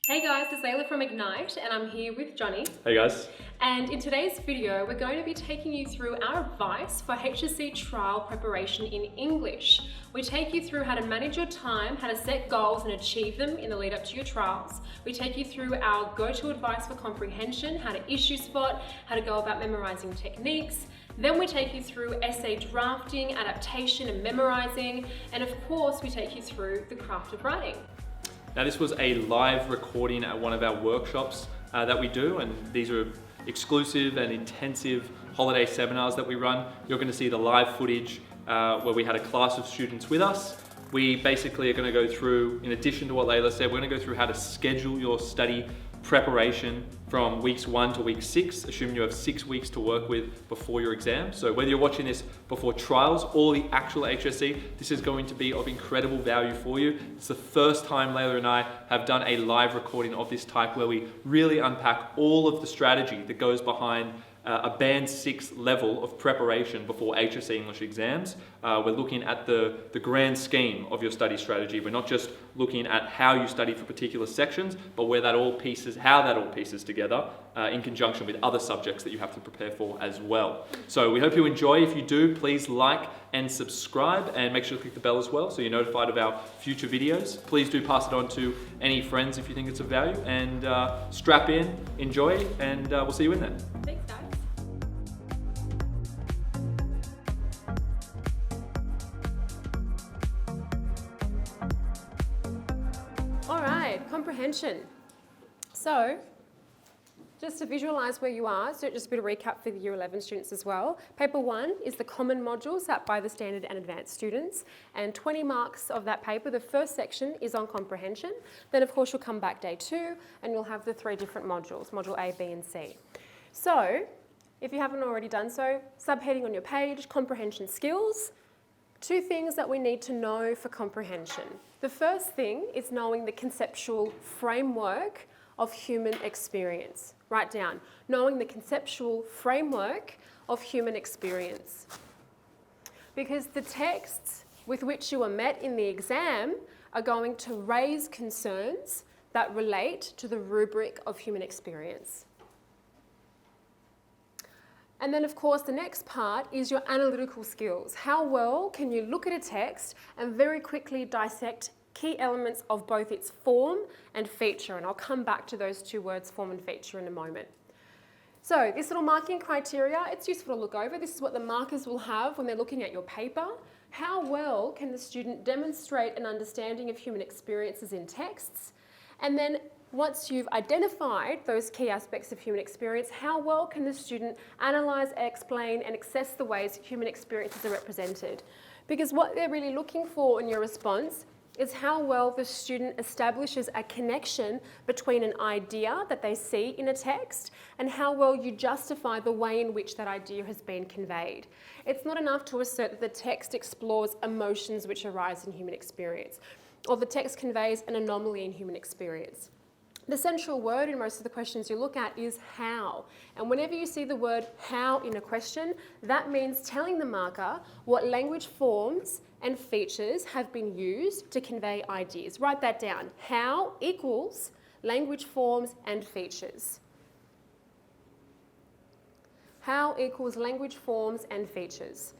Hey guys, it's Layla from Ignite and I'm here with Johnny. Hey guys. And in today's video, we're going to be taking you through our advice for HSC trial preparation in English. We take you through how to manage your time, how to set goals and achieve them in the lead up to your trials. We take you through our go-to advice for comprehension, how to issue spot, how to go about memorizing techniques. Then we take you through essay drafting, adaptation and memorizing. And of course, we take you through the craft of writing. Now this was a live recording at one of our workshops that we do, and these are exclusive and intensive holiday seminars that we run. You're going to see the live footage where we had a class of students with us. We basically are going to go through, in addition to what Layla said, we're going to go through how to schedule your study preparation from weeks 1 to week 6, assuming you have 6 weeks to work with before your exam. So whether you're watching this before trials or the actual HSC, this is going to be of incredible value for you. It's the first time Layla and I have done a live recording of this type where we really unpack all of the strategy that goes behind a band 6 level of preparation before HSC English exams. We're looking at the grand scheme of your study strategy. We're not just looking at how you study for particular sections, but how that all pieces together in conjunction with other subjects that you have to prepare for as well. So we hope you enjoy. If you do, please like and subscribe and make sure to click the bell as well so you're notified of our future videos. Please do pass it on to any friends if you think it's of value, and strap in, enjoy, and we'll see you in there. Thanks guys. Alright, comprehension. So, just to visualise where you are, so just a bit of recap for the Year 11 students as well. Paper 1 is the common module sat by the standard and advanced students, and 20 marks of that paper, the first section is on comprehension. Then of course you'll come back day 2 and you'll have the 3 different modules, module A, B and C. So, if you haven't already done so, subheading on your page, Comprehension Skills. 2 things that we need to know for comprehension. The first thing is knowing the conceptual framework of human experience. Write down, knowing the conceptual framework of human experience. Because the texts with which you are met in the exam are going to raise concerns that relate to the rubric of human experience. And then of course the next part is your analytical skills. How well can you look at a text and very quickly dissect key elements of both its form and feature, and I'll come back to those 2 words, form and feature, in a moment. So this little marking criteria, it's useful to look over. This is what the markers will have when they're looking at your paper. How well can the student demonstrate an understanding of human experiences in texts? And then once you've identified those key aspects of human experience, how well can the student analyse, explain and assess the ways human experiences are represented? Because what they're really looking for in your response is how well the student establishes a connection between an idea that they see in a text and how well you justify the way in which that idea has been conveyed. It's not enough to assert that the text explores emotions which arise in human experience, or the text conveys an anomaly in human experience. The central word in most of the questions you look at is how. And whenever you see the word how in a question, that means telling the marker what language forms and features have been used to convey ideas. Write that down. How equals language forms and features. How equals language forms and features.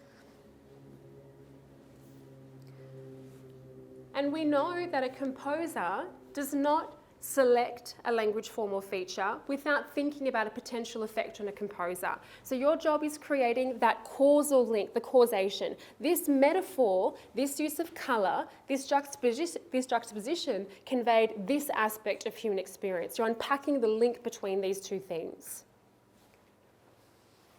And we know that a composer does not select a language form or feature without thinking about a potential effect on a composer. So your job is creating that causal link, the causation. This metaphor, this use of colour, this juxtaposition conveyed this aspect of human experience. You're unpacking the link between these 2 things.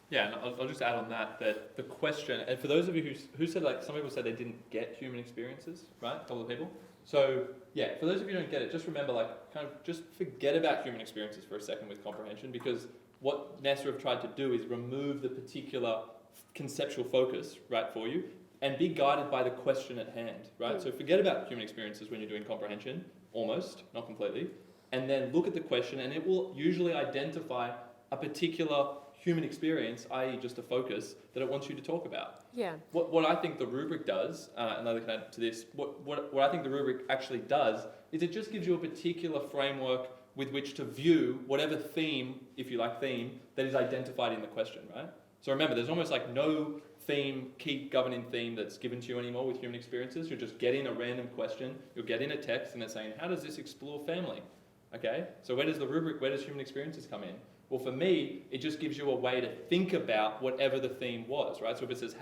Yeah, and I'll just add on that the question, and for those of you who said, like, some people said they didn't get human experiences, right? A couple of people. So yeah, for those of you who don't get it, just remember, like, kind of just forget about human experiences for a second with comprehension, because what NASA have tried to do is remove the particular conceptual focus, right, for you, and be guided by the question at hand, right? So forget about human experiences when you're doing comprehension, almost, not completely, and then look at the question, and it will usually identify a particular human experience, i.e. just a focus, that it wants you to talk about. Yeah. What I think the rubric does, and I can add to this, what I think the rubric actually does is it just gives you a particular framework with which to view whatever theme, if you like theme, that is identified in the question, right? So remember, there's almost like no theme, key governing theme that's given to you anymore with human experiences. You're just getting a random question, you're getting a text, and it's saying, how does this explore family? Okay, so where does the rubric, where does human experiences come in? Well, for me, it just gives you a way to think about whatever the theme was, right? So if it says,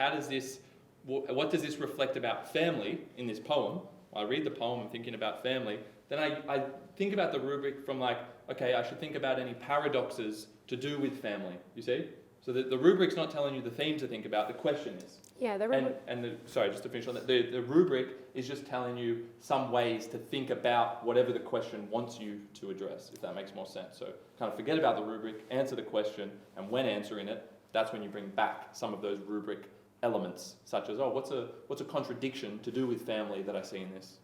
what does this reflect about family in this poem? I read the poem, I'm thinking about family, then I think about the rubric from like, okay, I should think about any paradoxes to do with family, you see? So the rubric's not telling you the theme to think about, the question is. Yeah, the rubric. Sorry, just to finish on that, the rubric is just telling you some ways to think about whatever the question wants you to address, if that makes more sense. So kind of forget about the rubric, answer the question, and when answering it, that's when you bring back some of those rubric elements, such as, what's a contradiction to do with family that I see in this,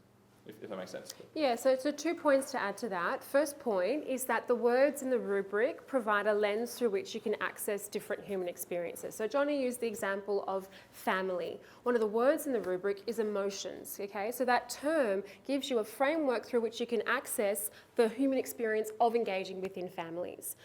if that makes sense. Yeah, so 2 points to add to that. First point is that the words in the rubric provide a lens through which you can access different human experiences. So Johnny used the example of family. One of the words in the rubric is emotions, okay? So that term gives you a framework through which you can access the human experience of engaging within families.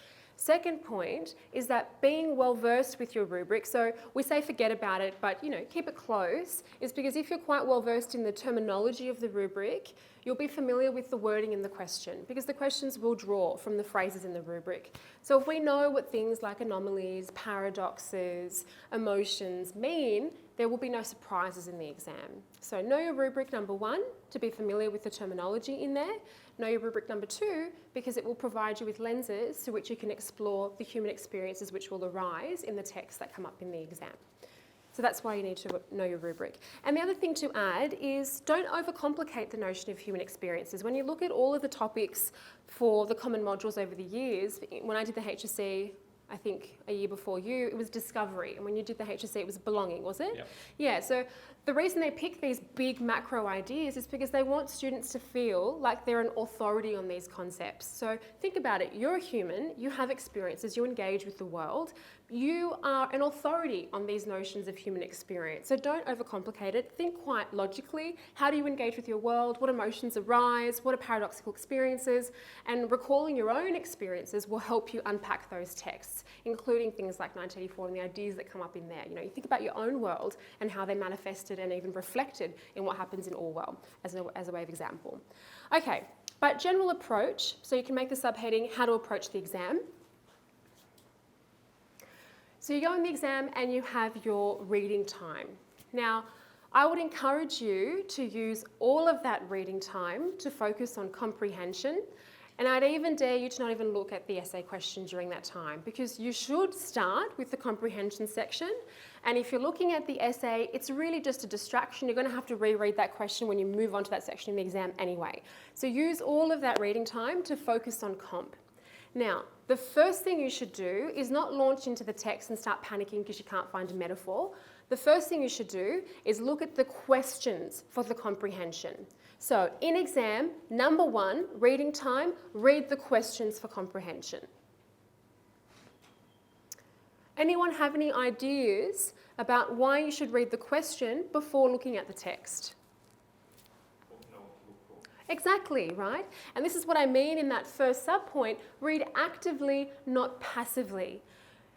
Second point is that being well versed with your rubric, so we say forget about it, but keep it close, is because if you're quite well versed in the terminology of the rubric, you'll be familiar with the wording in the question, because the questions will draw from the phrases in the rubric. So if we know what things like anomalies, paradoxes, emotions mean, there will be no surprises in the exam. So know your rubric number 1, to be familiar with the terminology in there. Know your rubric number 2, because it will provide you with lenses through which you can explore the human experiences which will arise in the texts that come up in the exam. So that's why you need to know your rubric. And the other thing to add is don't overcomplicate the notion of human experiences. When you look at all of the topics for the common modules over the years, when I did the HSC, I think a year before you, it was discovery. And when you did the HSC, it was belonging, was it? Yep. Yeah, so the reason they pick these big macro ideas is because they want students to feel like they're an authority on these concepts. So think about it. You're a human, you have experiences, you engage with the world. You are an authority on these notions of human experience. So don't overcomplicate it. Think quite logically. How do you engage with your world? What emotions arise? What are paradoxical experiences? And recalling your own experiences will help you unpack those texts, including things like 1984 and the ideas that come up in there. You think about your own world and how they manifested and even reflected in what happens in Orwell as a way of example. Okay, but general approach, so you can make the subheading, how to approach the exam. So you go in the exam and you have your reading time. Now, I would encourage you to use all of that reading time to focus on comprehension, and I'd even dare you to not even look at the essay question during that time, because you should start with the comprehension section, and if you're looking at the essay, it's really just a distraction. You're going to have to reread that question when you move on to that section in the exam anyway. So use all of that reading time to focus on comp. Now, the first thing you should do is not launch into the text and start panicking because you can't find a metaphor. The first thing you should do is look at the questions for the comprehension. So in exam, number 1, reading time, read the questions for comprehension. Anyone have any ideas about why you should read the question before looking at the text? Exactly, right? And this is what I mean in that first subpoint, read actively, not passively.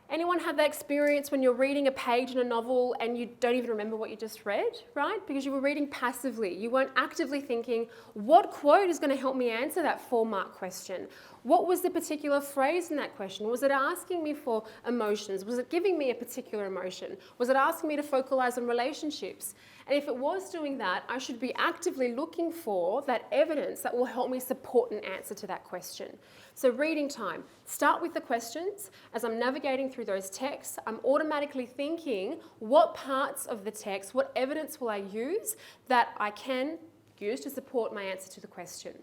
Anyone have that experience when you're reading a page in a novel and you don't even remember what you just read, right? Because you were reading passively. You weren't actively thinking, what quote is going to help me answer that 4-mark question? What was the particular phrase in that question? Was it asking me for emotions? Was it giving me a particular emotion? Was it asking me to focalize on relationships? And if it was doing that, I should be actively looking for that evidence that will help me support an answer to that question. So reading time. Start with the questions. As I'm navigating through those texts, I'm automatically thinking what parts of the text, what evidence will I use that I can use to support my answer to the question.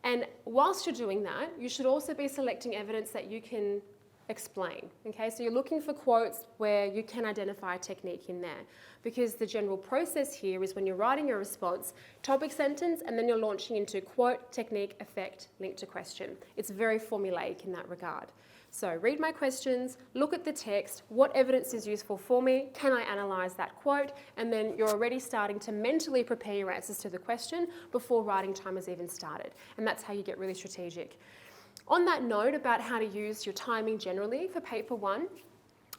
And whilst you're doing that, you should also be selecting evidence that you can explain. Okay, so you're looking for quotes where you can identify a technique in there, because the general process here is when you're writing your response, topic sentence, and then you're launching into quote, technique, effect, link to question. It's very formulaic in that regard. So read my questions, look at the text, what evidence is useful for me, can I analyse that quote, and then you're already starting to mentally prepare your answers to the question before writing time has even started. And that's how you get really strategic. On that note about how to use your timing generally for paper 1,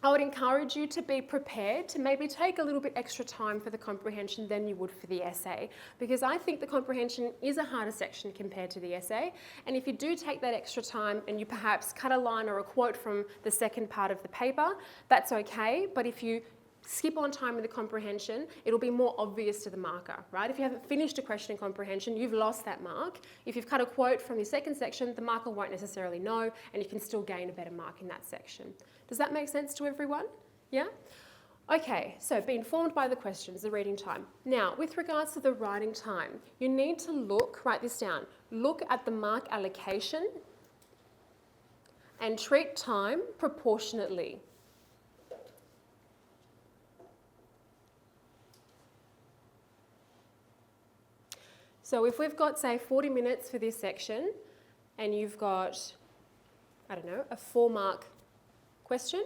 I would encourage you to be prepared to maybe take a little bit extra time for the comprehension than you would for the essay, because I think the comprehension is a harder section compared to the essay. And if you do take that extra time and you perhaps cut a line or a quote from the second part of the paper, that's okay. But if you skip on time with the comprehension, it'll be more obvious to the marker, right? If you haven't finished a question in comprehension, you've lost that mark. If you've cut a quote from the second section, the marker won't necessarily know, and you can still gain a better mark in that section. Does that make sense to everyone? Yeah? Okay, so be informed by the questions, the reading time. Now, with regards to the writing time, you need to look, write this down, look at the mark allocation and treat time proportionately. So if we've got, say, 40 minutes for this section, and you've got, I don't know, a 4-mark question.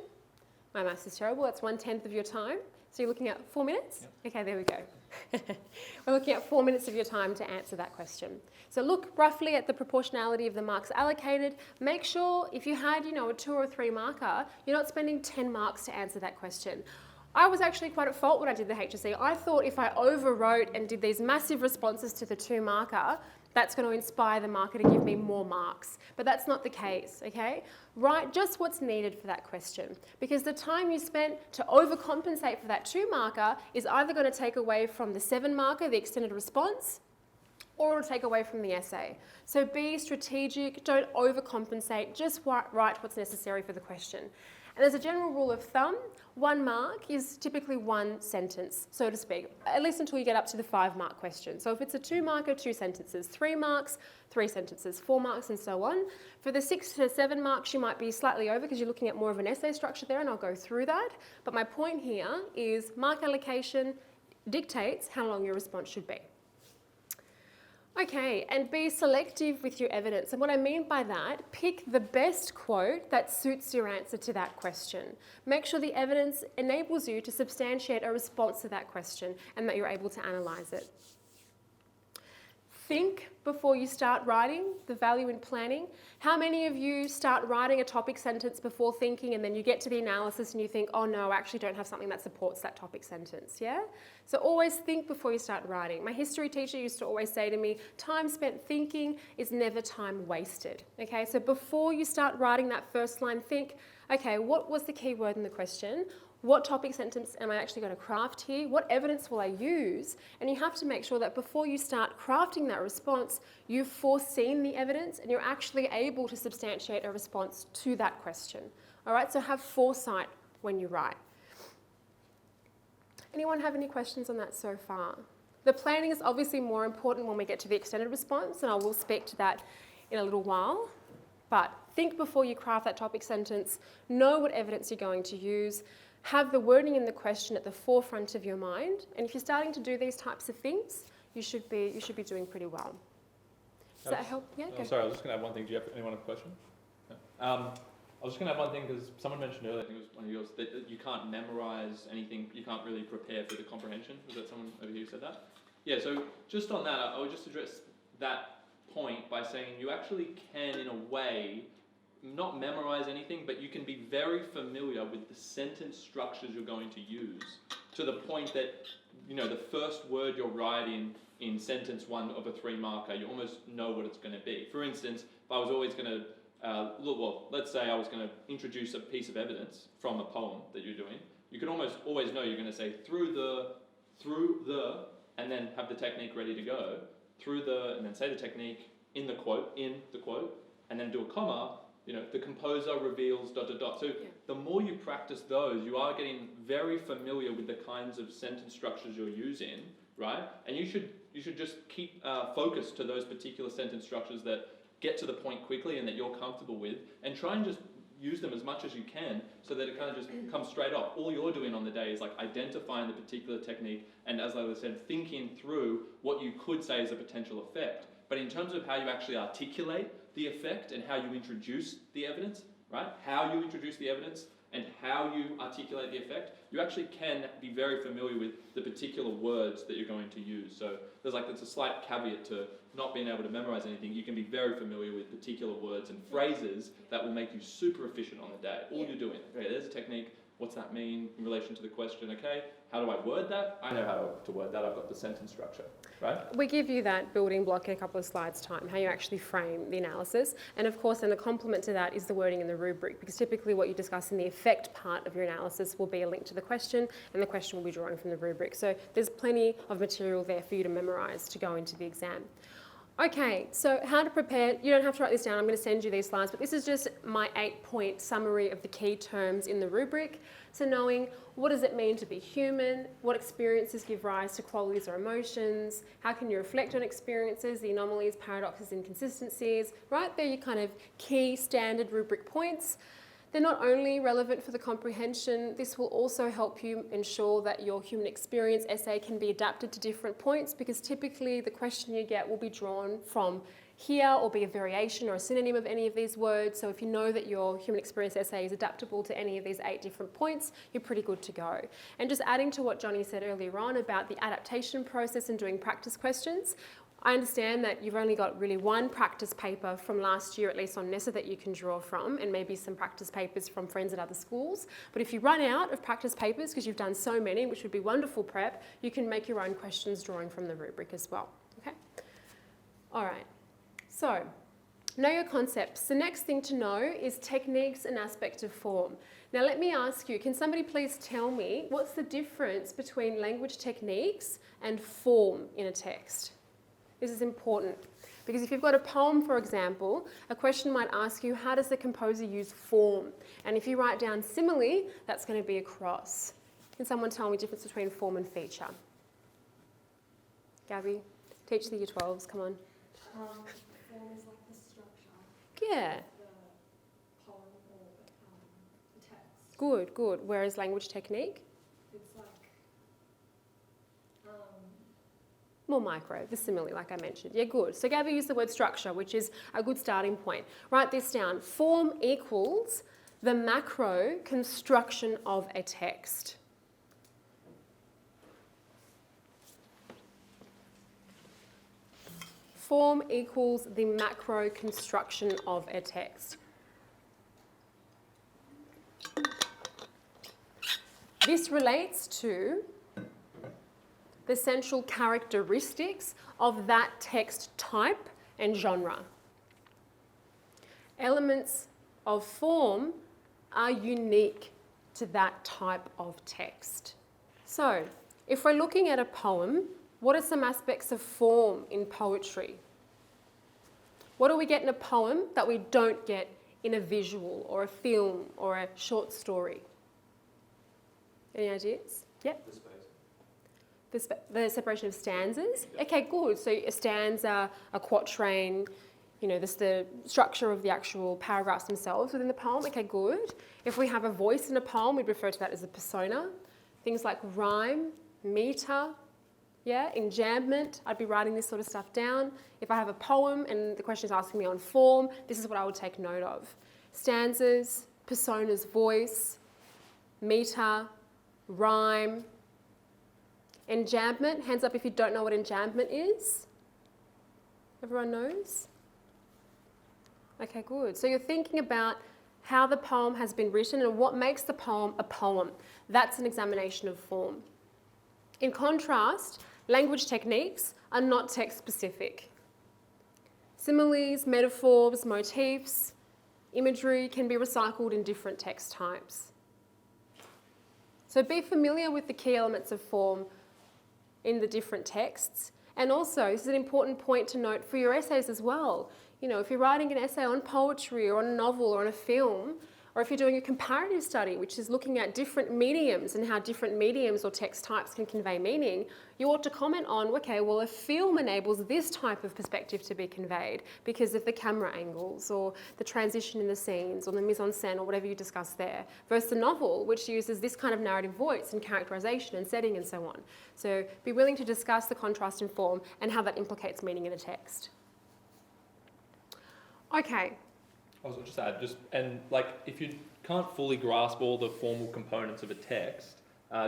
My maths is terrible, that's 1/10 of your time. So you're looking at 4 minutes? Yep. Okay, there we go. We're looking at 4 minutes of your time to answer that question. So look roughly at the proportionality of the marks allocated. Make sure if you had, a 2 or 3 marker, you're not spending 10 marks to answer that question. I was actually quite at fault when I did the HSC. I thought if I overwrote and did these massive responses to the 2 marker, that's going to inspire the marker to give me more marks. But that's not the case, okay? Write just what's needed for that question, because the time you spent to overcompensate for that 2 marker is either going to take away from the 7 marker, the extended response, or it'll take away from the essay. So be strategic, don't overcompensate, just write what's necessary for the question. And as a general rule of thumb, 1 mark is typically 1 sentence, so to speak, at least until you get up to the 5-mark question. So if it's a 2 marker, 2 sentences, 3 marks, 3 sentences, 4 marks, and so on. For the 6 to 7 marks, you might be slightly over because you're looking at more of an essay structure there, and I'll go through that. But my point here is mark allocation dictates how long your response should be. Okay, and be selective with your evidence. And what I mean by that, pick the best quote that suits your answer to that question. Make sure the evidence enables you to substantiate a response to that question and that you're able to analyse it. Think before you start writing, the value in planning. How many of you start writing a topic sentence before thinking, and then you get to the analysis and you think, oh no, I actually don't have something that supports that topic sentence, yeah? So always think before you start writing. My history teacher used to always say to me, time spent thinking is never time wasted, okay? So before you start writing that first line, think, okay, what was the key word in the question? What topic sentence am I actually going to craft here? What evidence will I use? And you have to make sure that before you start crafting that response, you've foreseen the evidence and you're actually able to substantiate a response to that question. All right, so have foresight when you write. Anyone have any questions on that so far? The planning is obviously more important when we get to the extended response, and I will speak to that in a little while. But think before you craft that topic sentence, know what evidence you're going to use, have the wording in the question at the forefront of your mind, and if you're starting to do these types of things, you should be doing pretty well. Does that help? Yeah. Oh, sorry, I was just going to add one thing. Do you have anyone have a question? No. I was just going to add one thing because someone mentioned earlier, I think it was one of yours, that you can't memorise anything. You can't really prepare for the comprehension. Was that someone over here who said that? Yeah. So just on that, I would just address that point by saying you actually can, in a way, not memorize anything, but you can be very familiar with the sentence structures you're going to use, to the point that, the first word you're writing in sentence 1 of a 3-marker, you almost know what it's going to be. For instance, if I was always going to, let's say I was going to introduce a piece of evidence from a poem that you're doing, you can almost always know you're going to say through the, and then have the technique ready to go, and then say the technique in the quote, and then do a comma. The composer reveals ... So the more you practice those, you are getting very familiar with the kinds of sentence structures you're using, right? And you should just keep focused to those particular sentence structures that get to the point quickly and that you're comfortable with, and try and just use them as much as you can so that it kind of just comes straight off. All you're doing on the day is identifying the particular technique and, as I said, thinking through what you could say is a potential effect. But in terms of how you actually articulate the effect and how you introduce the evidence, right? How you introduce the evidence, and how you articulate the effect, you actually can be very familiar with the particular words that you're going to use. So there's a slight caveat to not being able to memorize anything. You can be very familiar with particular words and phrases that will make you super efficient on the day. All you're doing, okay, there's a technique. What's that mean in relation to the question? Okay, how do I word that? I know how to word that. I've got the sentence structure, right? We give you that building block in a couple of slides' time, how you actually frame the analysis. And of course, then the complement to that is the wording in the rubric, because typically what you discuss in the effect part of your analysis will be a link to the question, and the question will be drawing from the rubric. So there's plenty of material there for you to memorise to go into the exam. Okay, so how to prepare, you don't have to write this down, I'm going to send you these slides, but this is just my 8-point summary of the key terms in the rubric. So knowing what does it mean to be human, what experiences give rise to qualities or emotions, how can you reflect on experiences, the anomalies, paradoxes, inconsistencies, right? They're your kind of key standard rubric points. They're not only relevant for the comprehension, this will also help you ensure that your human experience essay can be adapted to different points, because typically the question you get will be drawn from here or be a variation or a synonym of any of these words. So if you know that your human experience essay is adaptable to any of these 8 different points, you're pretty good to go. And just adding to what Johnny said earlier on about the adaptation process and doing practice questions, I understand that you've only got really one practice paper from last year, at least on NESA, that you can draw from, and maybe some practice papers from friends at other schools. But if you run out of practice papers, because you've done so many, which would be wonderful prep, you can make your own questions drawing from the rubric as well. Okay? All right. So, know your concepts. The next thing to know is techniques and aspect of form. Now let me ask you, can somebody please tell me what's the difference between language techniques and form in a text? This is important because if you've got a poem, for example, a question might ask you, how does the composer use form? And if you write down simile, that's going to be a cross. Can someone tell me the difference between form and feature? Gabby, teach the year 12s, come on. Form is like the structure. Yeah. The poem or the text. Good, good. Whereas language technique? It's like More micro, the simile, like I mentioned. Yeah, good. So Gabby used the word structure, which is a good starting point. Write this down. Form equals the macro construction of a text. Form equals the macro construction of a text. This relates to the central characteristics of that text type and genre. Elements of form are unique to that type of text. So, if we're looking at a poem, what are some aspects of form in poetry? What do we get in a poem that we don't get in a visual or a film or a short story? Any ideas? Yep. The separation of stanzas. Okay, good. So a stanza, a quatrain, this the structure of the actual paragraphs themselves within the poem. Okay, good. If we have a voice in a poem, we'd refer to that as a persona. Things like rhyme, meter, enjambment. I'd be writing this sort of stuff down. If I have a poem and the question is asking me on form, this is what I would take note of. Stanzas, persona's voice, meter, rhyme. Enjambment, hands up if you don't know what enjambment is. Everyone knows? Okay, good. So you're thinking about how the poem has been written and what makes the poem a poem. That's an examination of form. In contrast, language techniques are not text-specific. Similes, metaphors, motifs, imagery can be recycled in different text types. So be familiar with the key elements of form in the different texts. And also, this is an important point to note for your essays as well. If you're writing an essay on poetry or on a novel or on a film, or if you're doing a comparative study, which is looking at different mediums and how different mediums or text types can convey meaning, you ought to comment on, okay, well, a film enables this type of perspective to be conveyed because of the camera angles or the transition in the scenes or the mise-en-scène or whatever you discuss there, versus the novel, which uses this kind of narrative voice and characterization and setting and so on. So be willing to discuss the contrast in form and how that implicates meaning in a text. Okay. I was just add, if you can't fully grasp all the formal components of a text,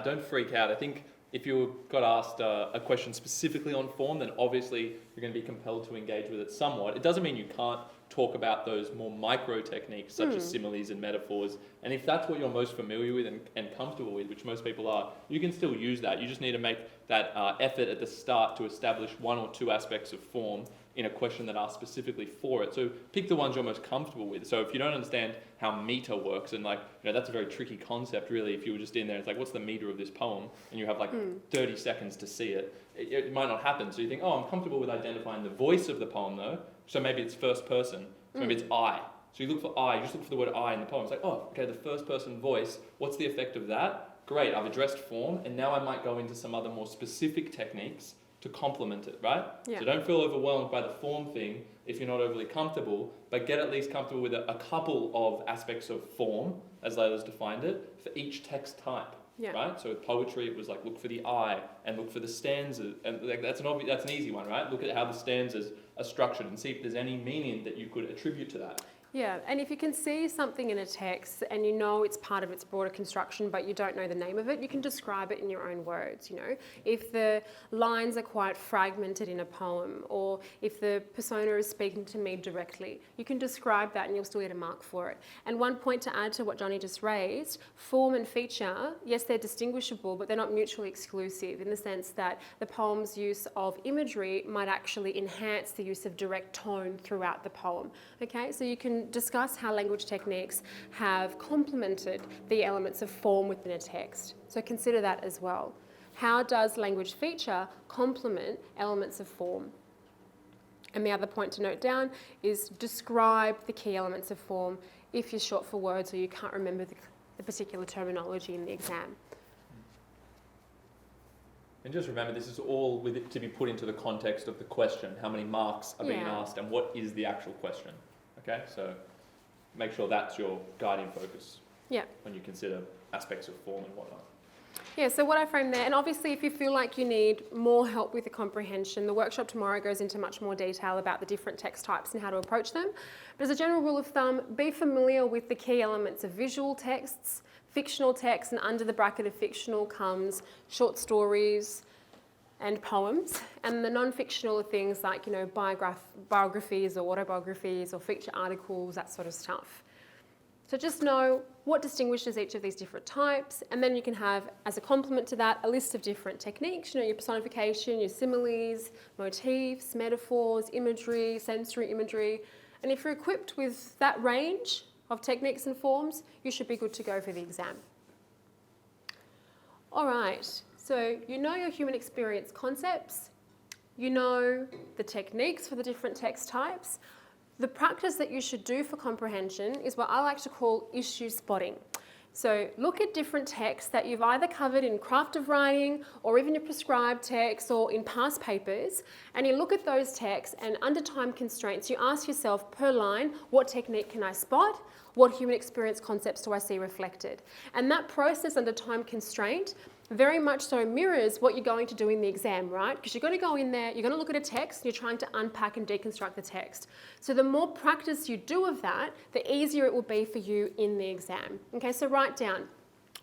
don't freak out. I think if you got asked a question specifically on form, then obviously you're going to be compelled to engage with it somewhat. It doesn't mean you can't talk about those more micro techniques such as similes and metaphors. And if that's what you're most familiar with and comfortable with, which most people are, you can still use that. You just need to make that effort at the start to establish one or two aspects of form in a question that asks specifically for it. So pick the ones you're most comfortable with. So if you don't understand how meter works, and that's a very tricky concept really, if you were just in there, it's like, what's the meter of this poem? And you have 30 seconds to see it. It might not happen. So you think, I'm comfortable with identifying the voice of the poem though. So maybe it's first person. So maybe it's I. So you look for I, you just look for the word I in the poem. It's like, okay, the first person voice, what's the effect of that? Great, I've addressed form, and now I might go into some other more specific techniques to complement it, right? Yeah. So don't feel overwhelmed by the form thing if you're not overly comfortable, but get at least comfortable with a couple of aspects of form, as Layla's defined it, for each text type. Yeah. Right? So with poetry, it was like look for the I and look for the stanzas, and that's an easy one, right? Look at how the stanzas are structured and see if there's any meaning that you could attribute to that. Yeah, and if you can see something in a text and you know it's part of its broader construction but you don't know the name of it, you can describe it in your own words, If the lines are quite fragmented in a poem, or if the persona is speaking to me directly, you can describe that and you'll still get a mark for it. And one point to add to what Johnny just raised, form and feature, yes, they're distinguishable, but they're not mutually exclusive in the sense that the poem's use of imagery might actually enhance the use of direct tone throughout the poem. Okay, so you can discuss how language techniques have complemented the elements of form within a text. So consider that as well. How does language feature complement elements of form? And the other point to note down is describe the key elements of form if you're short for words or you can't remember the particular terminology in the exam. And just remember, this is all with it to be put into the context of the question. How many marks are being asked and what is the actual question? Okay, so make sure that's your guiding focus when you consider aspects of form and whatnot. Yeah, so what I framed there, and obviously if you feel like you need more help with the comprehension, the workshop tomorrow goes into much more detail about the different text types and how to approach them. But as a general rule of thumb, be familiar with the key elements of visual texts, fictional text, and under the bracket of fictional comes short stories and poems, and the non-fictional are things like, biographies or autobiographies or feature articles, that sort of stuff. So just know what distinguishes each of these different types, and then you can have, as a complement to that, a list of different techniques, your personification, your similes, motifs, metaphors, imagery, sensory imagery, and if you're equipped with that range of techniques and forms, you should be good to go for the exam. All right. So you know your human experience concepts, you know the techniques for the different text types. The practice that you should do for comprehension is what I like to call issue spotting. So look at different texts that you've either covered in craft of writing or even your prescribed texts or in past papers, and you look at those texts and under time constraints you ask yourself per line, what technique can I spot? What human experience concepts do I see reflected? And that process under time constraint very much so mirrors what you're going to do in the exam, right? Because you're going to go in there, you're going to look at a text, and you're trying to unpack and deconstruct the text. So the more practice you do of that, the easier it will be for you in the exam. Okay, so write down.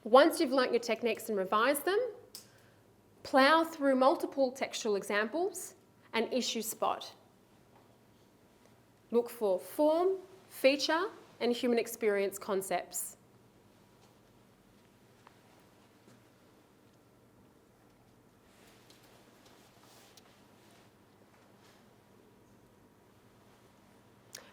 Once you've learnt your techniques and revised them, plough through multiple textual examples and issue spot. Look for form, feature, and human experience concepts.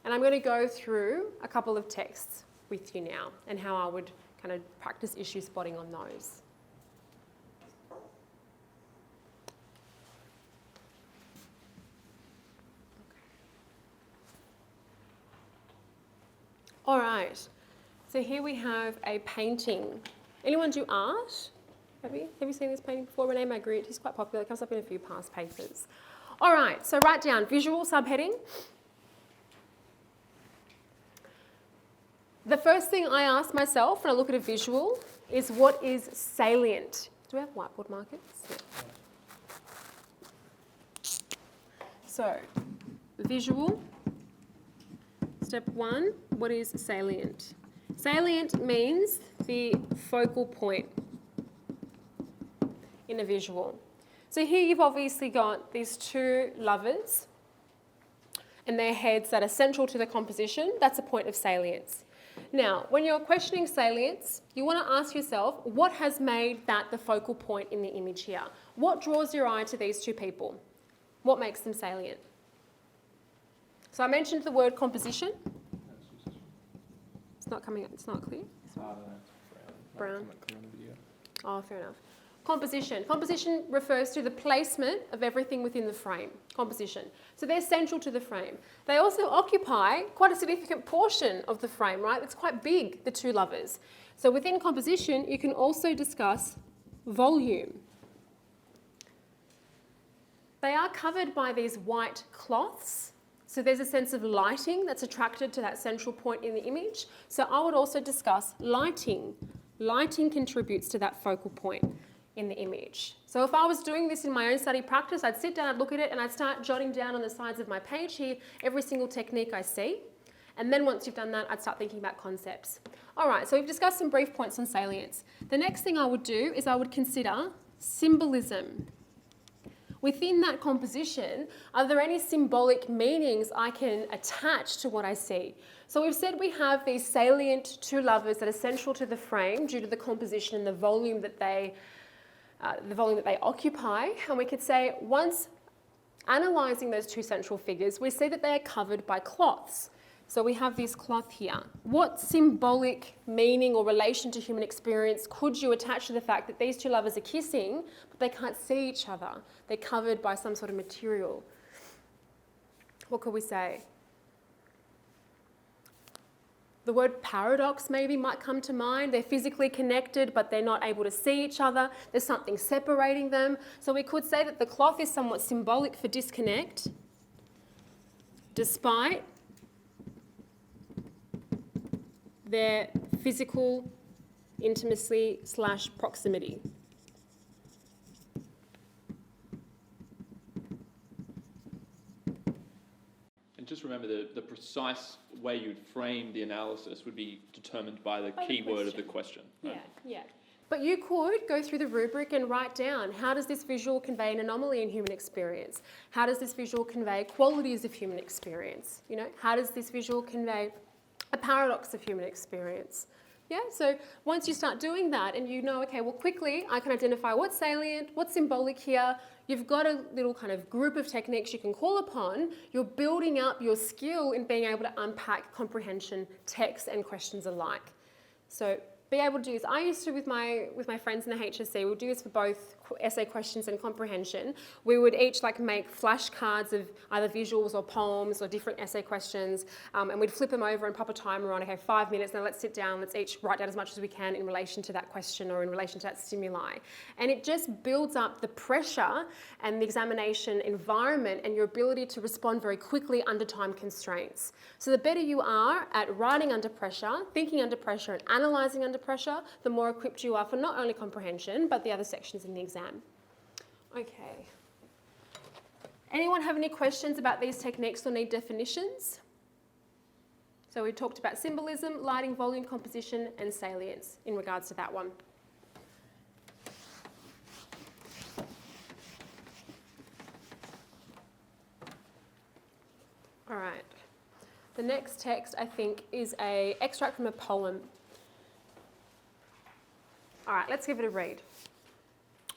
And I'm going to go through a couple of texts with you now and how I would kind of practice issue spotting on those. All right, so here we have a painting. Anyone do art? Have you seen this painting before? Rene Magritte, he's quite popular, it comes up in a few past papers. All right, so write down visual subheading. The first thing I ask myself when I look at a visual is what is salient? Do we have whiteboard markers? Yeah. So, visual Step 1, what is salient? Salient means the focal point in a visual. So here you've obviously got these two lovers and their heads that are central to the composition. That's a point of salience. Now, when you're questioning salience, you want to ask yourself, what has made that the focal point in the image here? What draws your eye to these two people? What makes them salient? So I mentioned the word composition. It's not coming, it's not clear. Brown. Oh, fair enough. Composition. Composition refers to the placement of everything within the frame. Composition. So they're central to the frame. They also occupy quite a significant portion of the frame, right? It's quite big, the two lovers. So within composition, you can also discuss volume. They are covered by these white cloths. So there's a sense of lighting that's attracted to that central point in the image. So I would also discuss lighting. Lighting contributes to that focal point in the image. So if I was doing this in my own study practice, I'd sit down, I'd look at it, and I'd start jotting down on the sides of my page here every single technique I see. And then once you've done that, I'd start thinking about concepts. All right, so we've discussed some brief points on salience. The next thing I would do is I would consider symbolism. Within that composition, are there any symbolic meanings I can attach to what I see? So we've said we have these salient two lovers that are central to the frame due to the composition and the volume that they occupy. And we could say, once analysing those two central figures, we see that they are covered by cloths. So we have this cloth here. What symbolic meaning or relation to human experience could you attach to the fact that these two lovers are kissing, but they can't see each other? They're covered by some sort of material. What could we say? The word paradox maybe might come to mind. They're physically connected, but they're not able to see each other. There's something separating them. So we could say that the cloth is somewhat symbolic for disconnect, despite their physical intimacy / proximity. And just remember the precise way you'd frame the analysis would be determined by the keyword of the question. Right? Yeah. But you could go through the rubric and write down, how does this visual convey an anomaly in human experience? How does this visual convey qualities of human experience? You know, how does this visual convey a paradox of human experience? Yeah, so once you start doing that and you know, okay, well quickly I can identify what's salient, what's symbolic here, you've got a little kind of group of techniques you can call upon, you're building up your skill in being able to unpack comprehension, text and questions alike. So be able to do this. I used to with my friends in the HSC, we'll do this for both essay questions and comprehension. We would each make flashcards of either visuals or poems or different essay questions, and we'd flip them over and pop a timer on, okay, 5 minutes, now let's sit down, let's each write down as much as we can in relation to that question or in relation to that stimuli. And it just builds up the pressure and the examination environment and your ability to respond very quickly under time constraints. So the better you are at writing under pressure, thinking under pressure and analysing under pressure, the more equipped you are for not only comprehension, but the other sections in the exam. Okay. Anyone have any questions about these techniques or need definitions? So we talked about symbolism, lighting, volume, composition, and salience in regards to that one. All right. The next text, I think, is an extract from a poem. All right, let's give it a read.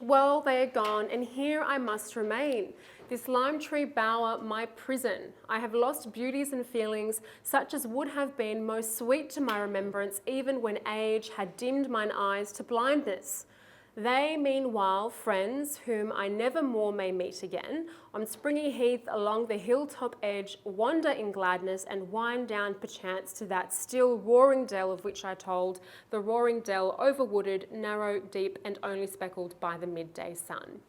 Well, they are gone, and here I must remain. This lime tree bower, my prison. I have lost beauties and feelings, such as would have been most sweet to my remembrance, even when age had dimmed mine eyes to blindness. They, meanwhile, friends whom I never more may meet again, on springy heath along the hilltop edge, wander in gladness and wind down perchance to that still roaring dell of which I told, the roaring dell overwooded, narrow, deep, and only speckled by the midday sun.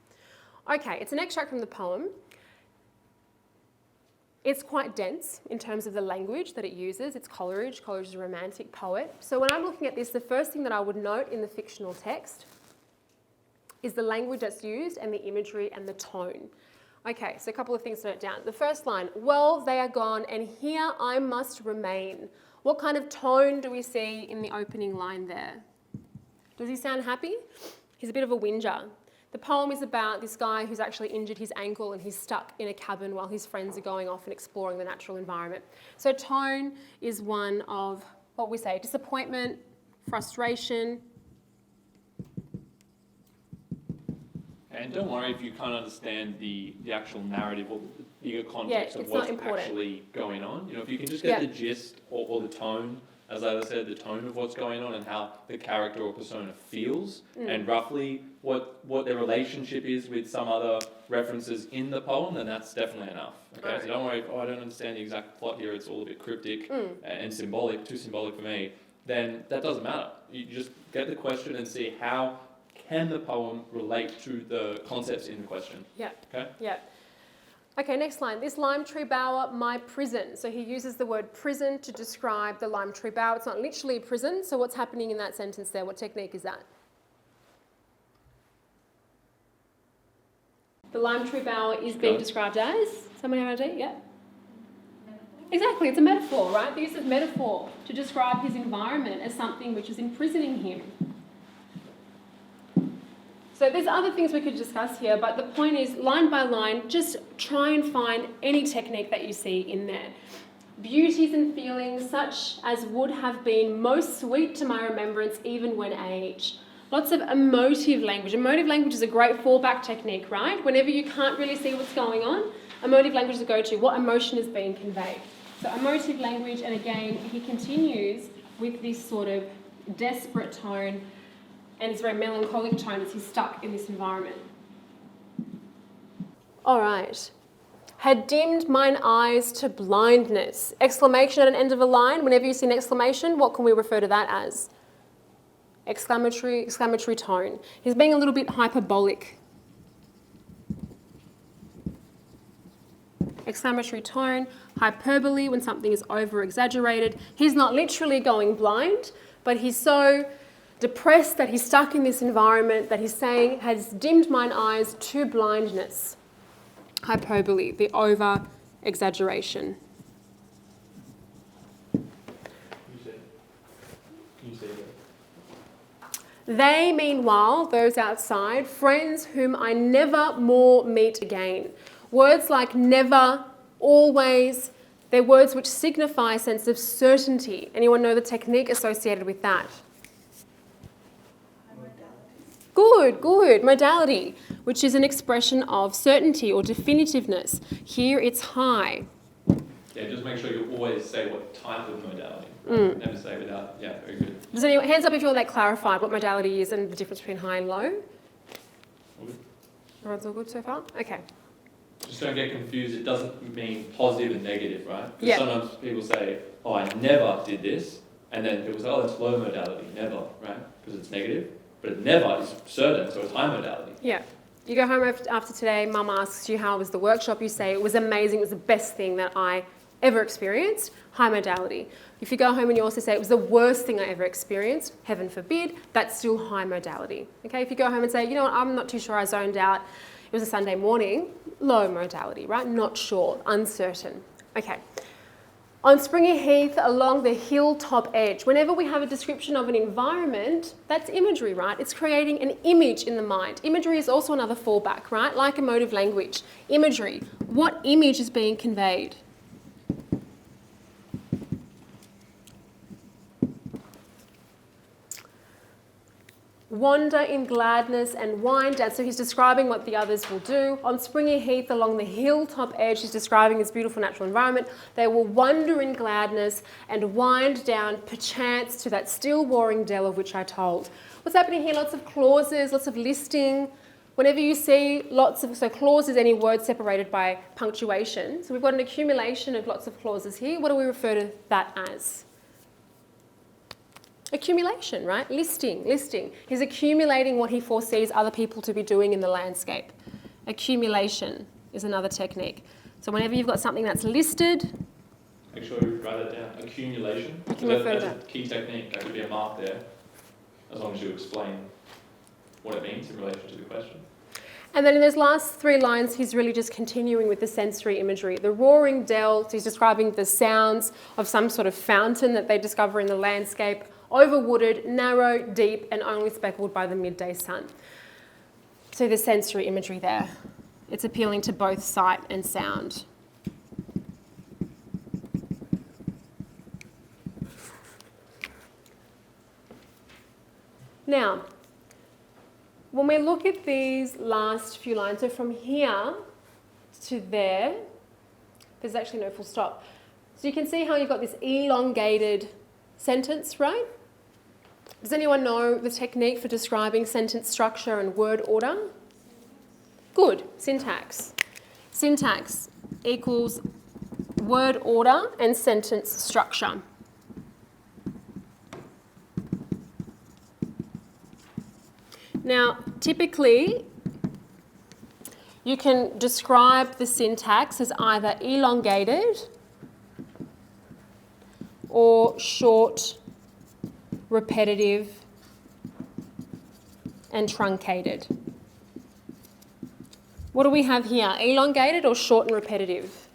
Okay, it's an extract from the poem. It's quite dense in terms of the language that it uses. It's Coleridge. Coleridge is a romantic poet. So when I'm looking at this, the first thing that I would note in the fictional text is the language that's used and the imagery and the tone. Okay, so a couple of things to note down. The first line, well, they are gone, and here I must remain. What kind of tone do we see in the opening line there? Does he sound happy? He's a bit of a whinger. The poem is about this guy who's actually injured his ankle and he's stuck in a cabin while his friends are going off and exploring the natural environment. So tone is one of, what we say, disappointment, frustration. And don't worry if you can't understand the actual narrative or the bigger context of what's actually going on. You know, if you can just get the gist or the tone, as I said, the tone of what's going on and how the character or persona feels, and roughly what their relationship is with some other references in the poem, then that's definitely enough. Okay, right. So don't worry if I don't understand the exact plot here, it's all a bit cryptic and symbolic, too symbolic for me, then that doesn't matter. You just get the question and see how can the poem relate to the concepts in the question. Yeah. Okay? Yeah. Okay, next line. This lime tree bower, my prison. So he uses the word prison to describe the lime tree bower. It's not literally a prison. So what's happening in that sentence there? What technique is that? The lime tree bower is being described as? Someone have an idea? Yeah? Exactly, it's a metaphor, right? The use of metaphor to describe his environment as something which is imprisoning him. So there's other things we could discuss here, but the point is, line by line, just try and find any technique that you see in there. Beauties and feelings such as would have been most sweet to my remembrance even when aged. Lots of emotive language. Emotive language is a great fallback technique, right? Whenever you can't really see what's going on, emotive language is a go-to. What emotion is being conveyed? So emotive language, and again, he continues with this sort of desperate tone and it's very melancholic tone as he's stuck in this environment. All right. Had dimmed mine eyes to blindness. Exclamation at an end of a line. Whenever you see an exclamation, what can we refer to that as? Exclamatory tone. He's being a little bit hyperbolic. Exclamatory tone, hyperbole when something is over-exaggerated. He's not literally going blind, but he's so depressed that he's stuck in this environment that he's saying has dimmed mine eyes to blindness. Hyperbole, the over-exaggeration. Can you say that? They, meanwhile, those outside, friends whom I never more meet again. Words like never, always, they're words which signify a sense of certainty. Anyone know the technique associated with that? Good. Modality, which is an expression of certainty or definitiveness. Here it's high. Yeah, just make sure you always say what type of modality. Never say without. Yeah, very good. Does anyone, hands up if you want that clarified, what modality is and the difference between high and low? All good. Everyone's all good so far? Okay. Just don't get confused. It doesn't mean positive and negative, right? Because Yeah. sometimes people say, oh, I never did this. And then people say, oh, that's low modality. Never, right? Because it's negative. But never is certain, so it's high modality. Yeah. You go home after today, mum asks you how was the workshop, you say it was amazing, it was the best thing that I ever experienced, high modality. If you go home and you also say it was the worst thing I ever experienced, heaven forbid, that's still high modality. Okay, if you go home and say, you know what, I'm not too sure, I zoned out, it was a Sunday morning, low modality, right? Not sure, uncertain. Okay. On Springy Heath, along the hilltop edge, whenever we have a description of an environment, that's imagery, right? It's creating an image in the mind. Imagery is also another fallback, right? Like emotive language. Imagery. What image is being conveyed? Wander in gladness and wind down. So he's describing what the others will do. On Springy Heath, along the hilltop edge, he's describing this beautiful natural environment. They will wander in gladness and wind down, perchance, to that still warring dell of which I told. What's happening here? Lots of clauses, lots of listing. Whenever you see so clause is any word separated by punctuation. So we've got an accumulation of lots of clauses here. What do we refer to that as? Accumulation, right? Listing. He's accumulating what he foresees other people to be doing in the landscape. Accumulation is another technique. So whenever you've got something that's listed, make sure you write it down. Accumulation. You can refer to that's a key technique. That could be a mark there, as long as you explain what it means in relation to the question. And then in those last 3 lines, he's really just continuing with the sensory imagery. The roaring dell, so he's describing the sounds of some sort of fountain that they discover in the landscape, overwooded, narrow, deep, and only speckled by the midday sun. So the sensory imagery there. It's appealing to both sight and sound. Now, when we look at these last few lines, so from here to there, there's actually no full stop. So you can see how you've got this elongated sentence, right? Does anyone know the technique for describing sentence structure and word order? Good, syntax. Syntax equals word order and sentence structure. Now, typically, you can describe the syntax as either elongated or short, repetitive, and truncated. What do we have here? Elongated or short and repetitive?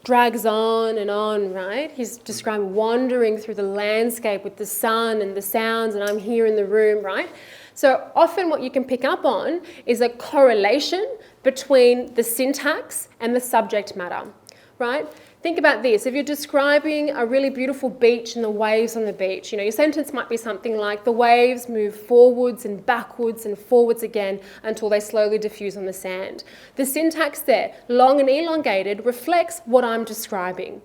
Drags on and on, right? He's describing wandering through the landscape with the sun and the sounds, and I'm here in the room, right? So often what you can pick up on is a correlation between the syntax and the subject matter, right? Think about this. If you're describing a really beautiful beach and the waves on the beach, you know, your sentence might be something like, the waves move forwards and backwards and forwards again until they slowly diffuse on the sand. The syntax there, long and elongated, reflects what I'm describing.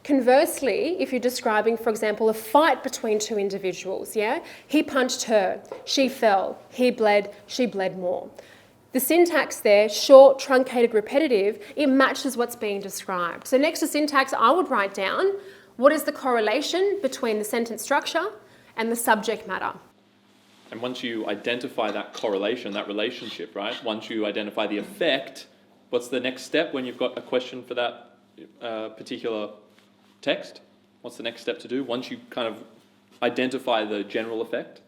Conversely, if you're describing, for example, a fight between 2 individuals, yeah? He punched her, she fell, he bled, she bled more. The syntax there, short, truncated, repetitive, it matches what's being described. So next to syntax, I would write down, what is the correlation between the sentence structure and the subject matter? And once you identify that correlation, that relationship, right? Once you identify the effect, what's the next step when you've got a question for that particular text? What's the next step to do? Once you kind of identify the general effect,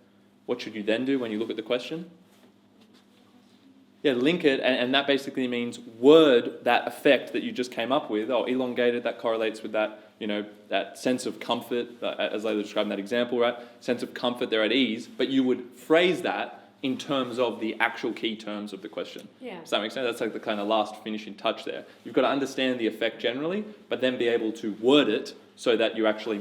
what should you then do when you look at the question? Yeah, link it, and that basically means word that effect that you just came up with. Oh, elongated, that correlates with that, you know, that sense of comfort, as Layla described in that example, right? Sense of comfort, they're at ease, but you would phrase that in terms of the actual key terms of the question. Yeah. Does that make sense? That's like the kind of last finishing touch there. You've got to understand the effect generally, but then be able to word it so that you're actually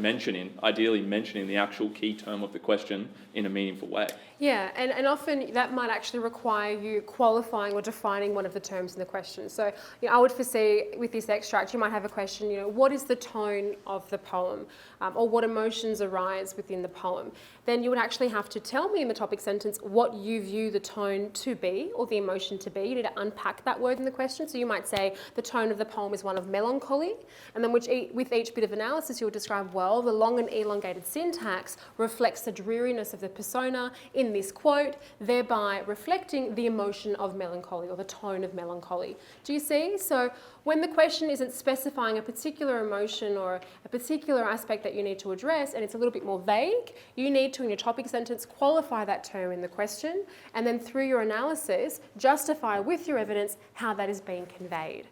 ideally mentioning the actual key term of the question in a meaningful way. Yeah, and often that might actually require you qualifying or defining one of the terms in the question. So, you know, I would foresee with this extract, you might have a question, you know, what is the tone of the poem? Or what emotions arise within the poem? Then you would actually have to tell me in the topic sentence what you view the tone to be or the emotion to be. You need to unpack that word in the question. So you might say the tone of the poem is one of melancholy, and then with each bit of analysis you'll describe, well, the long and elongated syntax reflects the dreariness of the persona in this quote, thereby reflecting the emotion of melancholy or the tone of melancholy. Do you see? So when the question isn't specifying a particular emotion or a particular aspect that you need to address and it's a little bit more vague, you need to, in your topic sentence, qualify that term in the question, and then through your analysis, justify with your evidence how that is being conveyed.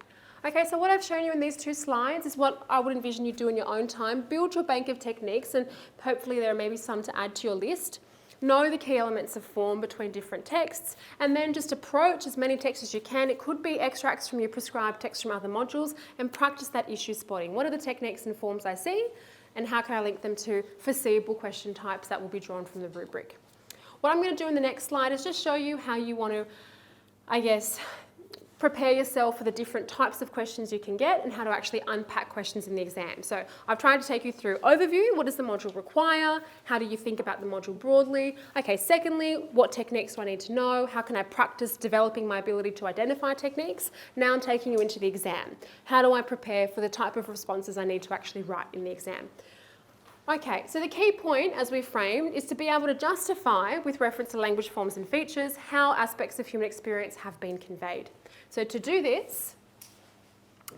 Okay, so what I've shown you in these 2 slides is what I would envision you do in your own time. Build your bank of techniques, and hopefully there may be some to add to your list. Know the key elements of form between different texts, and then just approach as many texts as you can. It could be extracts from your prescribed text from other modules, and practice that issue spotting. What are the techniques and forms I see, and how can I link them to foreseeable question types that will be drawn from the rubric? What I'm going to do in the next slide is just show you how you want to, I guess, prepare yourself for the different types of questions you can get and how to actually unpack questions in the exam. So I've tried to take you through overview, what does the module require, how do you think about the module broadly. Okay, secondly, what techniques do I need to know, how can I practice developing my ability to identify techniques. Now I'm taking you into the exam. How do I prepare for the type of responses I need to actually write in the exam? Okay, so the key point, as we framed, is to be able to justify, with reference to language forms and features, how aspects of human experience have been conveyed. So to do this,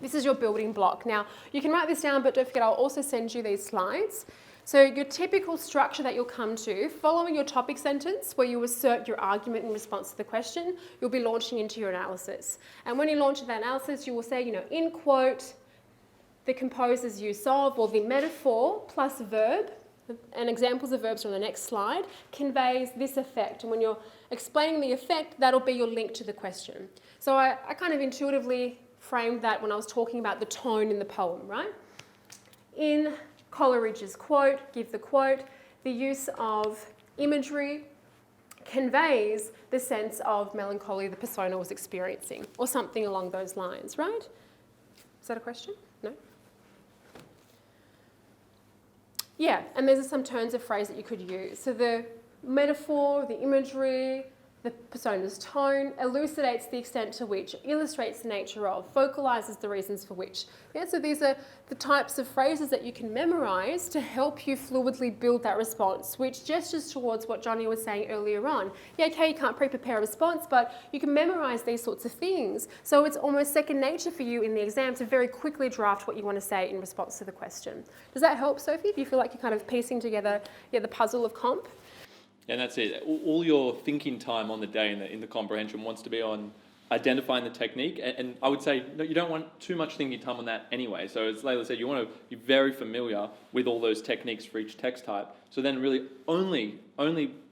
this is your building block. Now, you can write this down, but don't forget, I'll also send you these slides. So your typical structure that you'll come to, following your topic sentence where you assert your argument in response to the question, you'll be launching into your analysis. And when you launch into that analysis, you will say, in quote, the composer's use of, or the metaphor plus verb, and examples of verbs are on the next slide, conveys this effect. And when you're explaining the effect, that'll be your link to the question. So I kind of intuitively framed that when I was talking about the tone in the poem, right? In Coleridge's quote, give the quote, the use of imagery conveys the sense of melancholy the persona was experiencing, or something along those lines, right? Is that a question? No? Yeah, and there's some turns of phrase that you could use. So the metaphor, the imagery, the persona's tone elucidates the extent to which, illustrates the nature of, vocalises the reasons for which. Yeah, so these are the types of phrases that you can memorise to help you fluidly build that response, which gestures towards what Johnny was saying earlier on. Yeah, okay, you can't pre-prepare a response, but you can memorise these sorts of things. So it's almost second nature for you in the exam to very quickly draft what you want to say in response to the question. Does that help, Sophie? Do you feel like you're kind of piecing together the puzzle of comp? And that's it. All your thinking time on the day in the comprehension wants to be on identifying the technique. And I would say no, you don't want too much thinking time on that anyway. So as Layla said, you want to be very familiar with all those techniques for each text type. So then really only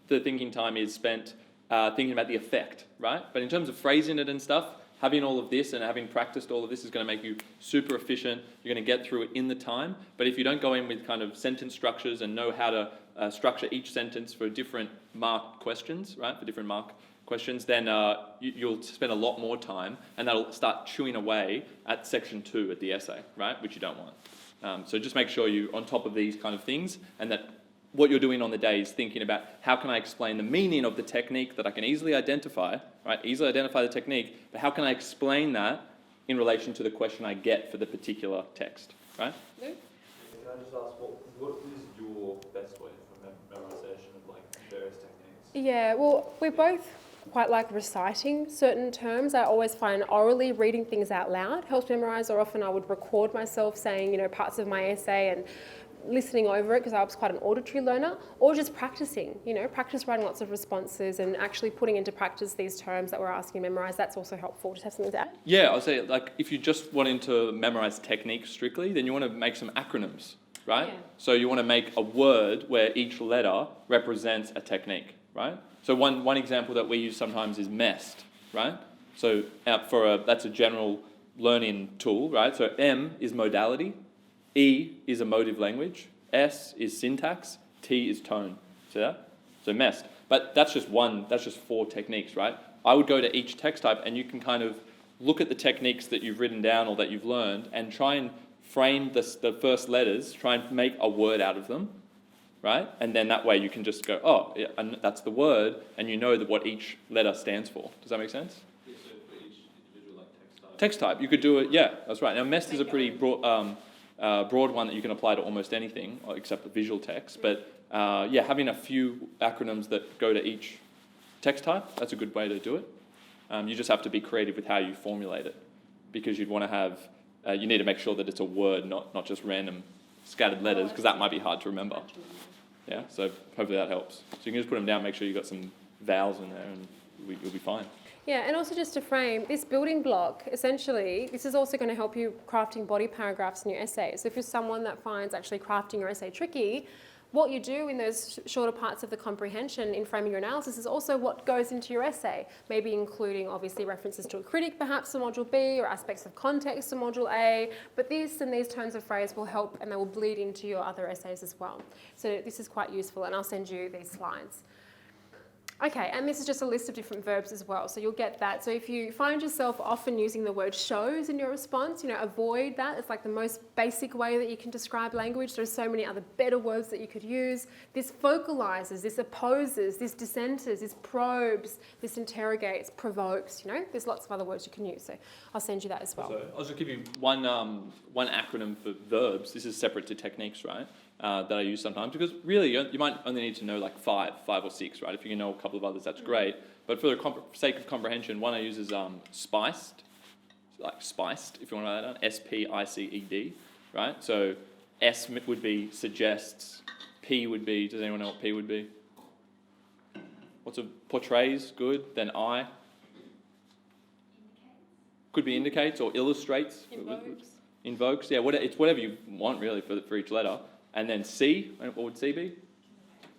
the thinking time is spent thinking about the effect, right? But in terms of phrasing it and stuff, having all of this and having practiced all of this is going to make you super efficient. You're going to get through it in the time. But if you don't go in with kind of sentence structures and know how to structure each sentence for different mark questions, right? For different mark questions, then you'll spend a lot more time, and that'll start chewing away at section 2 at the essay, right? Which you don't want. So just make sure you're on top of these kind of things, and that what you're doing on the day is thinking about how can I explain the meaning of the technique that I can easily identify, right? Easily identify the technique, but how can I explain that in relation to the question I get for the particular text, right? Can I just ask, what is your best way for memorization of like various techniques? Yeah, well, we both quite like reciting certain terms. I always find orally reading things out loud helps memorize, or often I would record myself saying, parts of my essay and listening over it because I was quite an auditory learner, or just practicing, practice writing lots of responses and actually putting into practice these terms that we're asking to memorize. That's also helpful. Just have something to add? Yeah, I'll say, like, if you just wanting to memorize technique strictly, then you want to make some acronyms, right? Yeah. So you want to make a word where each letter represents a technique, right? So one example that we use sometimes is MEST, right? So that's a general learning tool, right? So M is modality, E is emotive language, S is syntax, T is tone. See that? So MEST. But that's just 4 techniques, right? I would go to each text type and you can kind of look at the techniques that you've written down or that you've learned and try and frame the first letters, try and make a word out of them, right? And then that way you can just go, oh, yeah, and that's the word, and you know what each letter stands for. Does that make sense? Yeah, so for each individual text type. Text type, you could do it, yeah, that's right. Now MEST is a pretty broad one that you can apply to almost anything except the visual text. But having a few acronyms that go to each text type, that's a good way to do it. You just have to be creative with how you formulate it, because you'd want to have, you need to make sure that it's a word, not just random scattered letters, because that might be hard to remember. Yeah, so hopefully that helps. So you can just put them down, make sure you've got some vowels in there, and you'll be fine. Yeah, and also just to frame, this building block, essentially, this is also going to help you crafting body paragraphs in your essay. So if you're someone that finds actually crafting your essay tricky, what you do in those shorter parts of the comprehension in framing your analysis is also what goes into your essay, maybe including obviously references to a critic perhaps in Module B, or aspects of context in Module A, but this and these turns of phrase will help, and they will bleed into your other essays as well. So this is quite useful, and I'll send you these slides. Okay, and this is just a list of different verbs as well, so you'll get that. So if you find yourself often using the word shows in your response, avoid that. It's like the most basic way that you can describe language. There's so many other better words that you could use. This vocalizes, this opposes, this dissenters, this probes, this interrogates, provokes, There's lots of other words you can use, so I'll send you that as well. So I'll just give you one acronym for verbs. This is separate to techniques, right? That I use sometimes, because really you might only need to know like five or six, right? If you can know a couple of others, that's great. But for the sake of comprehension, one I use is spiced, like spiced, if you want to write that down, S-P-I-C-E-D, right? So S would be suggests, P would be. Does anyone know what P would be? What's a portrays? Good. Then I. Could be indicates or illustrates. Invokes. Yeah, it's whatever you want really for each letter. And then C. What would C be?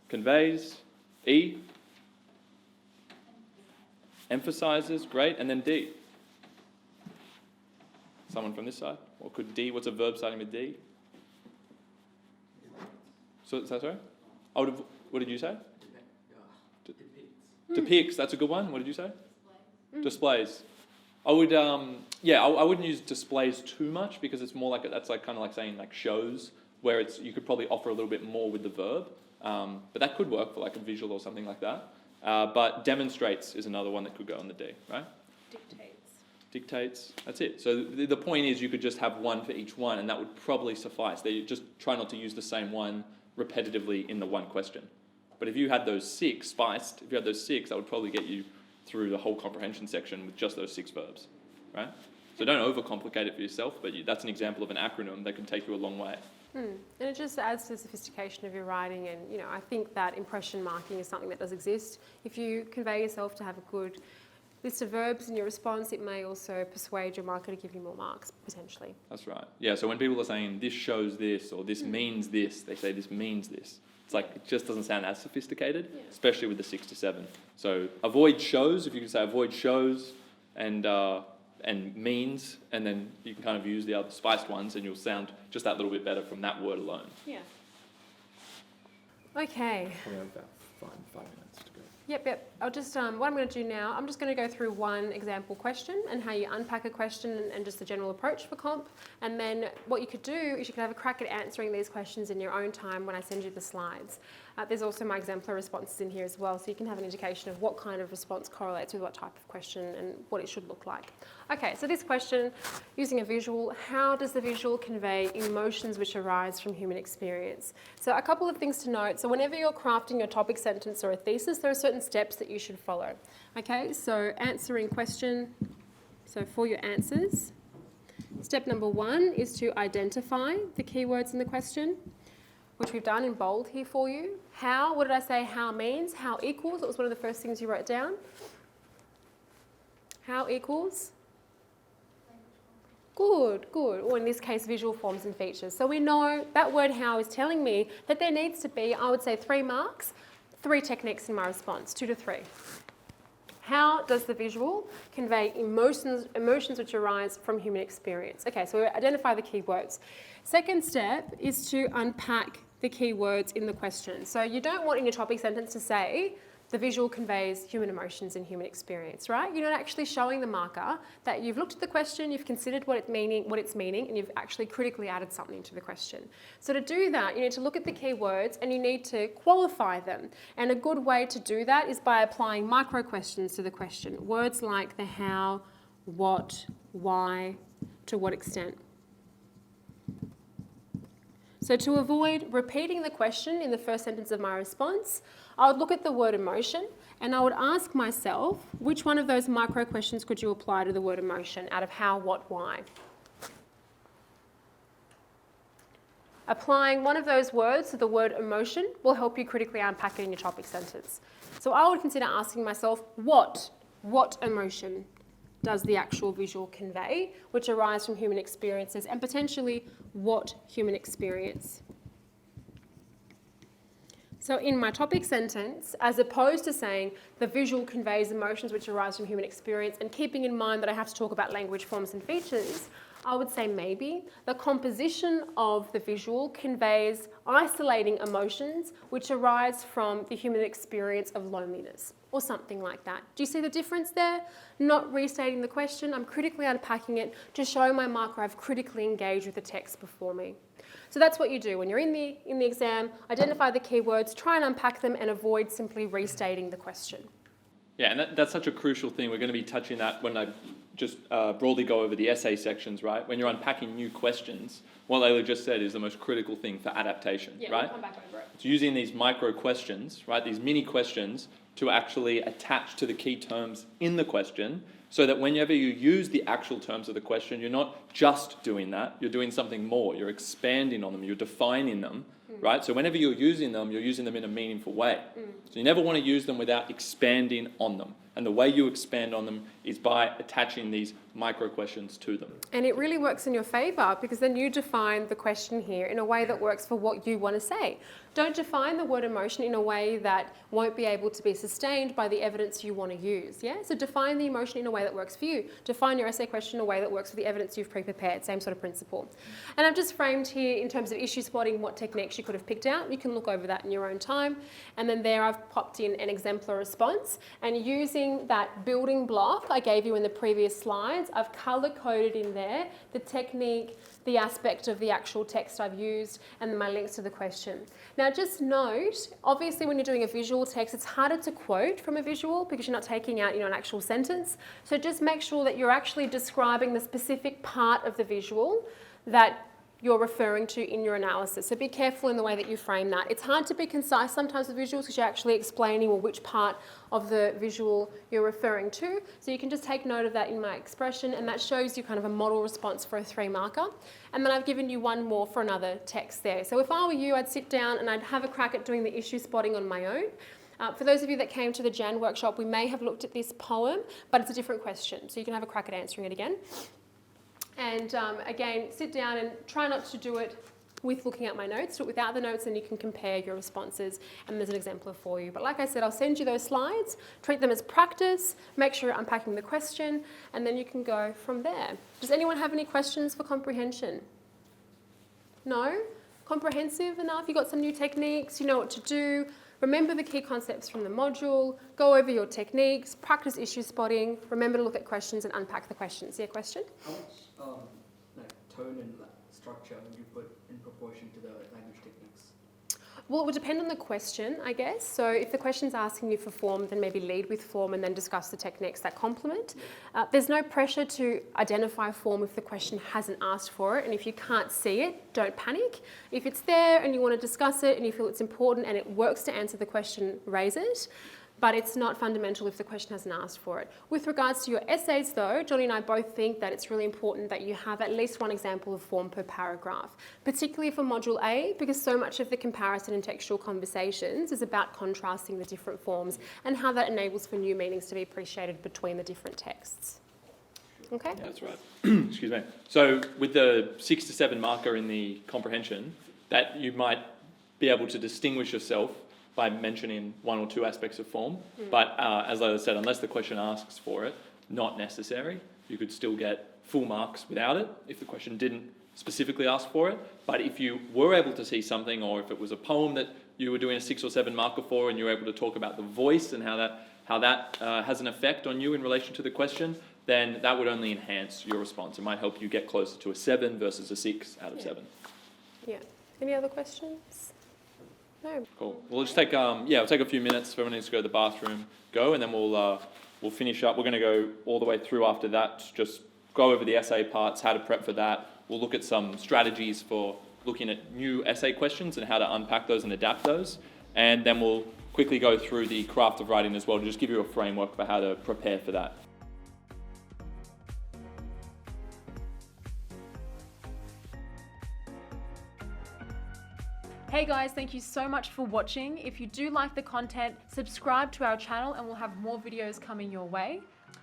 Conveys. E. Emphasizes. Great. And then D. Someone from this side? Or could D? What's a verb starting with D? So is that sorry? What did you say? Depicts. That's a good one. What did you say? Displays. I would I wouldn't use displays too much because it's more like that's like kind of like saying like shows where you could probably offer a little bit more with the verb, but that could work for like a visual or something like that. But demonstrates is another one that could go on the D, right? Dictates. That's it. So the point is you could just have one for each one, and that would probably suffice. They just try not to use the same one repetitively in the one question. But if you had those 6 spiced, that would probably get you through the whole comprehension section with just those 6 verbs, right? So don't overcomplicate it for yourself, but that's an example of an acronym that can take you a long way. And it just adds to the sophistication of your writing, and I think that impression marking is something that does exist. If you convey yourself to have a good list of verbs in your response, it may also persuade your marker to give you more marks, potentially. That's right. Yeah, so when people are saying this shows this or this means this, they say this means this. It's like, it just doesn't sound as sophisticated, especially with the 6 to 7. So avoid shows, if you can say avoid shows and means, and then you can kind of use the other spiced ones and you'll sound just that little bit better from that word alone. Yeah. Okay. We have about 5 minutes to go. Yep. I'll just, what I'm going to do now, I'm just going to go through one example question and how you unpack a question and just the general approach for comp. And then what you could do is you can have a crack at answering these questions in your own time when I send you the slides. There's also my exemplar responses in here as well, so you can have an indication of what kind of response correlates with what type of question and what it should look like. Okay, so this question, using a visual, how does the visual convey emotions which arise from human experience? So a couple of things to note. So whenever you're crafting a topic sentence or a thesis, there are certain steps that you should follow. Okay, so answering question, so for your answers, step number 1 is to identify the keywords in the question, which we've done in bold here for you. How, what did I say how means? How equals, that was one of the first things you wrote down. How equals? Good. Or in this case, visual forms and features. So we know that word how is telling me that there needs to be, I would say 3 marks, 3 techniques in my response, 2 to 3. How does the visual convey emotions which arise from human experience? Okay, so we identify the keywords. Second step is to unpack the keywords in the question. So you don't want in your topic sentence to say the visual conveys human emotions and human experience, right? You're not actually showing the marker that you've looked at the question, you've considered what it's meaning, and you've actually critically added something to the question. So to do that, you need to look at the keywords and you need to qualify them. And a good way to do that is by applying micro questions to the question. Words like the how, what, why, to what extent. So to avoid repeating the question in the first sentence of my response, I would look at the word emotion and I would ask myself, which one of those micro questions could you apply to the word emotion out of how, what, why? Applying one of those words to the word emotion will help you critically unpack it in your topic sentence. So I would consider asking myself, what emotion does the actual visual convey, which arise from human experiences, and potentially what human experience? So in my topic sentence, as opposed to saying the visual conveys emotions which arise from human experience and keeping in mind that I have to talk about language, forms and features, I would say maybe the composition of the visual conveys isolating emotions which arise from the human experience of loneliness or something like that. Do you see the difference there? Not restating the question, I'm critically unpacking it to show my marker I've critically engaged with the text before me. So that's what you do when you're in the exam, identify the keywords, try and unpack them and avoid simply restating the question. Yeah, and that's such a crucial thing. We're going to be touching that when I just broadly go over the essay sections, right? When you're unpacking new questions, what Layla just said is the most critical thing for adaptation, right? We'll come back over it. It's using these micro questions, right? These mini questions to actually attach to the key terms in the question so that whenever you use the actual terms of the question, you're not just doing that, you're doing something more. You're expanding on them, you're defining them right? So whenever you're using them in a meaningful way. So you never want to use them without expanding on them. And the way you expand on them is by attaching these micro questions to them. And it really works in your favour because then you define the question here in a way that works for what you want to say. Don't define the word emotion in a way that won't be able to be sustained by the evidence you want to use. Yeah? So define the emotion in a way that works for you. Define your essay question in a way that works for the evidence you've pre-prepared. Same sort of principle. And I've just framed here in terms of issue spotting what techniques you could have picked out. You can look over that in your own time. And then there I've popped in an exemplar response. And using that building block I gave you in the previous slides, I've colour-coded in there the technique, the aspect of the actual text I've used, and then my links to the question. Now just note, obviously when you're doing a visual text, it's harder to quote from a visual because you're not taking out, an actual sentence. So just make sure that you're actually describing the specific part of the visual that you're referring to in your analysis. So be careful in the way that you frame that. It's hard to be concise sometimes with visuals because you're actually explaining which part of the visual you're referring to. So you can just take note of that in my expression, and that shows you kind of a model response for a 3-marker. And then I've given you one more for another text there. So if I were you, I'd sit down and I'd have a crack at doing the issue spotting on my own. For those of you that came to the Jan workshop, we may have looked at this poem, but it's a different question. So you can have a crack at answering it again. And again, sit down and try not to do it with looking at my notes. Do it without the notes and you can compare your responses, and there's an exemplar for you. But like I said, I'll send you those slides, treat them as practice, make sure you're unpacking the question, and then you can go from there. Does anyone have any questions for comprehension? No? Comprehensive enough? You got some new techniques, you know what to do. Remember the key concepts from the module, go over your techniques, practice issue spotting, remember to look at questions and unpack the questions. Yeah, question? How much tone and structure would you put in proportion to the language techniques? Well, it would depend on the question, I guess. So if the question's asking you for form, then maybe lead with form and then discuss the techniques that complement. There's no pressure to identify form if the question hasn't asked for it, and if you can't see it, don't panic. If it's there and you want to discuss it and you feel it's important and it works to answer the question, raise it. But it's not fundamental if the question hasn't asked for it. With regards to your essays though, Johnny and I both think that it's really important that you have at least one example of form per paragraph, particularly for Module A, because so much of the comparison in textual conversations is about contrasting the different forms and how that enables for new meanings to be appreciated between the different texts. Okay? Yeah, that's right. Excuse me. So with the 6 to 7 marker in the comprehension, that you might be able to distinguish yourself by mentioning one or two aspects of form. But as I said, unless the question asks for it, not necessary. You could still get full marks without it if the question didn't specifically ask for it. But if you were able to see something, or if it was a poem that you were doing a 6 or 7 marker for and you were able to talk about the voice and how that has an effect on you in relation to the question, then that would only enhance your response. It might help you get closer to a 7 versus a 6 out of 7. Yeah. Any other questions? No. Cool. We'll just take it'll take a few minutes. If everyone needs to go to the bathroom, go, and then we'll finish up. We're going to go all the way through after that. Just go over the essay parts, how to prep for that. We'll look at some strategies for looking at new essay questions and how to unpack those and adapt those. And then we'll quickly go through the craft of writing as well to just give you a framework for how to prepare for that. Hey guys, thank you so much for watching. If you do like the content, subscribe to our channel and we'll have more videos coming your way.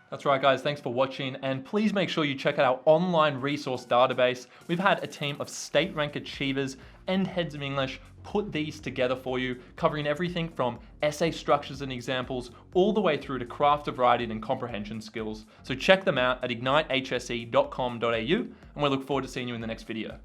That's right guys, thanks for watching, and please make sure you check out our online resource database. We've had a team of state rank achievers and heads of English put these together for you, covering everything from essay structures and examples all the way through to craft of writing and comprehension skills. So check them out at ignitehsc.com.au, and we look forward to seeing you in the next video.